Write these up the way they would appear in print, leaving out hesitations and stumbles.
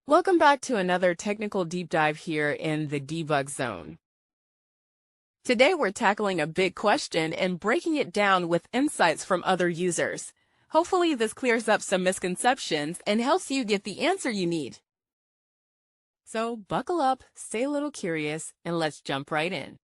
Welcome back to another technical deep dive here in the debug zone. Today we're tackling a big question and breaking it down with insights from other users. Hopefully this clears up some misconceptions and helps you get the answer you need. So buckle up, stay a little curious, and let's jump right in.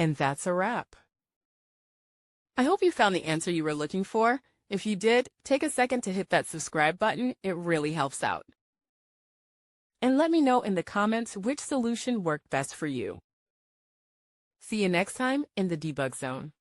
And that's a wrap. I hope you found the answer you were looking for. If you did, take a second to hit that subscribe button. It really helps out. And let me know in the comments which solution worked best for you. See you next time in the debug zone.